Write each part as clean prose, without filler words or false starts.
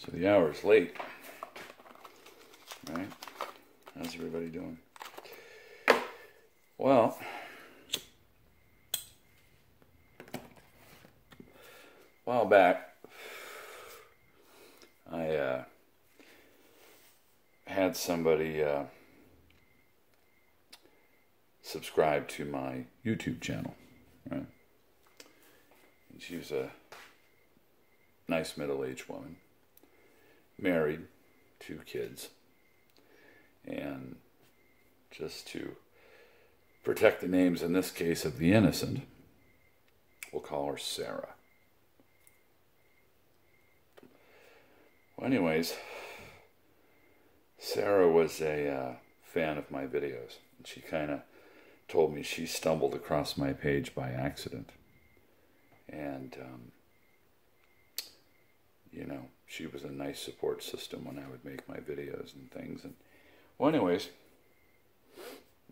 So the hour's late, right? How's everybody doing? Well, a while back, I had somebody subscribe to my YouTube channel, right? And she was a nice middle-aged woman, married, 2 kids, and just to protect the names, in this case, of the innocent, we'll call her Sarah. Well, anyways, Sarah was a fan of my videos. And she kind of told me she stumbled across my page by accident. And, you know, she was a nice support system when I would make my videos and things. And, well, anyways,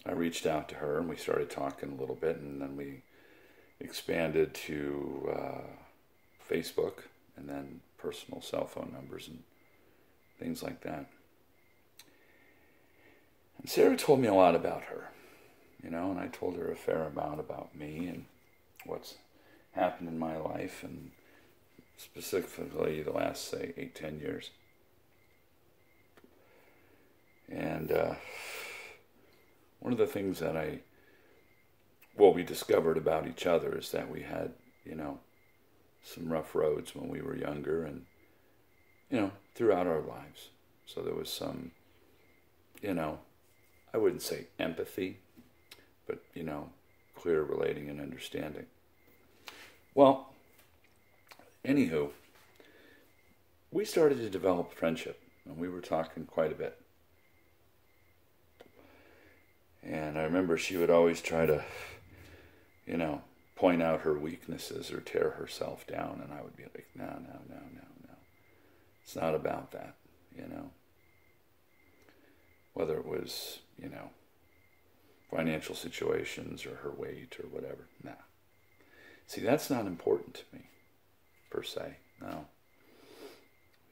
I reached out to her and we started talking a little bit, and then we expanded to Facebook and then personal cell phone numbers and things like that. And Sarah told me a lot about her, you know, and I told her a fair amount about me and what's happened in my life, and specifically the last, say, 8-10 years. And one of the things that we discovered about each other is that we had, you know, some rough roads when we were younger and, you know, throughout our lives. So there was some, you know, I wouldn't say empathy, but, you know, clear relating and understanding. Well, anywho, we started to develop friendship, and we were talking quite a bit. And I remember she would always try to, you know, point out her weaknesses or tear herself down, and I would be like, no. It's not about that, you know. Whether it was, you know, financial situations or her weight or whatever, nah. See, that's not important to me, per se, no.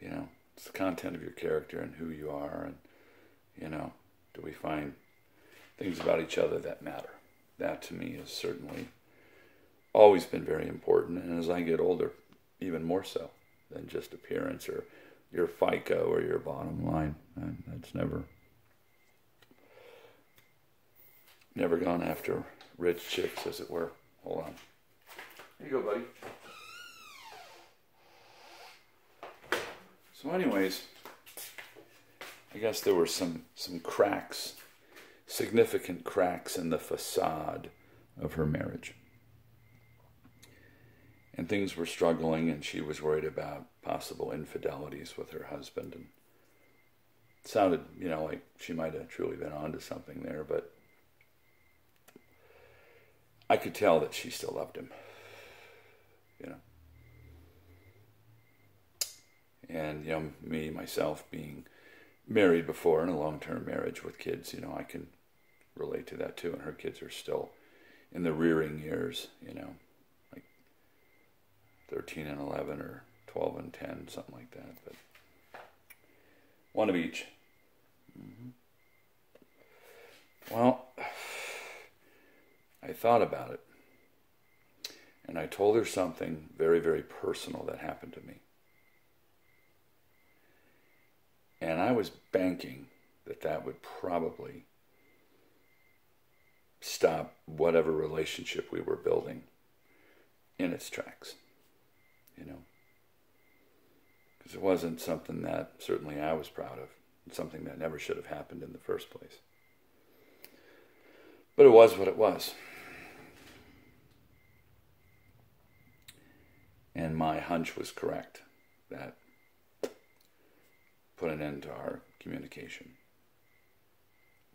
You know, it's the content of your character and who you are, and, you know, do we find things about each other that matter? That, to me, has certainly always been very important, and as I get older, even more so than just appearance or your FICO or your bottom line. And that's never gone after rich chicks, as it were. Hold on. Here you go, buddy. So anyways, I guess there were some cracks, significant cracks in the facade of her marriage. And things were struggling, and she was worried about possible infidelities with her husband. And it sounded, you know, like she might have truly been onto something there, but I could tell that she still loved him, you know. And, you know, me, myself, being married before in a long-term marriage with kids, you know, I can relate to that too. And her kids are still in the rearing years, you know, like 13 and 11 or 12 and 10, something like that. But one of each. Mm-hmm. Well, I thought about it, and I told her something very, very personal that happened to me. And I was banking that would probably stop whatever relationship we were building in its tracks, you know. Because it wasn't something that certainly I was proud of. It's something that never should have happened in the first place. But it was what it was. And my hunch was correct, that put an end to our communication.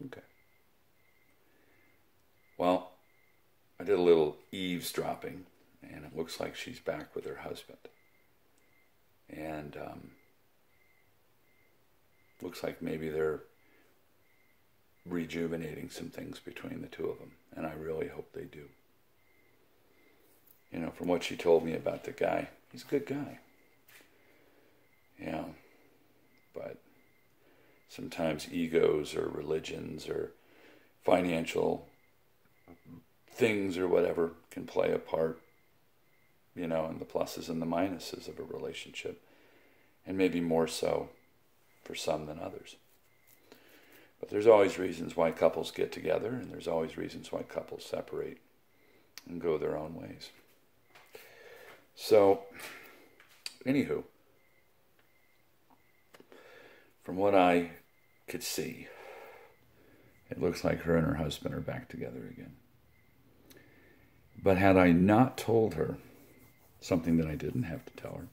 Okay. Well, I did a little eavesdropping, and it looks like she's back with her husband. And looks like maybe they're rejuvenating some things between the two of them, and I really hope they do. You know, from what she told me about the guy, he's a good guy. Yeah, sometimes egos or religions or financial things or whatever can play a part, you know, in the pluses and the minuses of a relationship, and maybe more so for some than others. But there's always reasons why couples get together, and there's always reasons why couples separate and go their own ways. So, anywho, from what I could see, it looks like her and her husband are back together again. But had I not told her something that I didn't have to tell her,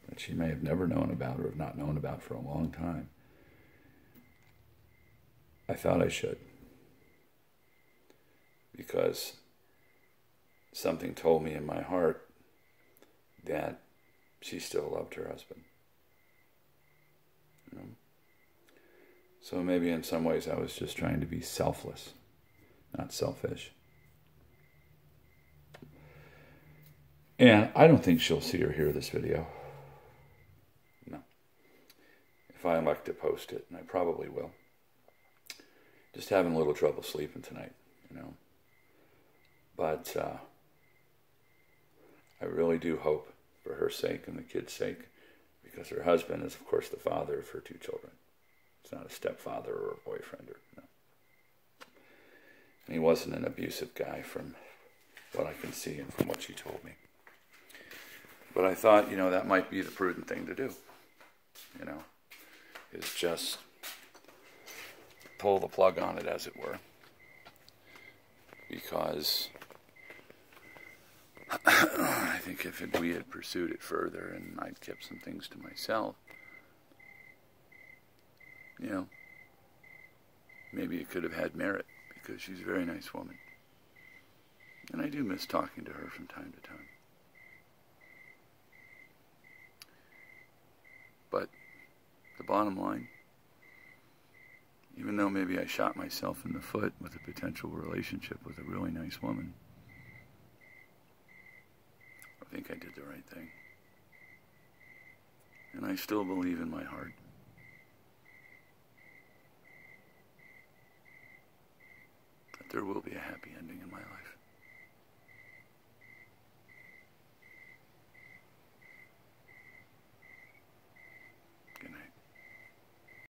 that she may have never known about or have not known about for a long time, I thought I should. Because something told me in my heart that she still loved her husband. You know? So maybe in some ways I was just trying to be selfless, not selfish. And I don't think she'll see or hear this video. No. If I elect to post it, and I probably will. Just having a little trouble sleeping tonight, you know. But I really do hope, for her sake and the kids' sake, because her husband is, of course, the father of her two children. It's not a stepfather or a boyfriend. No. And he wasn't an abusive guy from what I can see and from what she told me. But I thought, you know, that might be the prudent thing to do, you know, is just pull the plug on it, as it were. Because I think if we had pursued it further and I'd kept some things to myself, you know, maybe it could have had merit, because she's a very nice woman. And I do miss talking to her from time to time. But the bottom line, even though maybe I shot myself in the foot with a potential relationship with a really nice woman, I think I did the right thing. And I still believe in my heart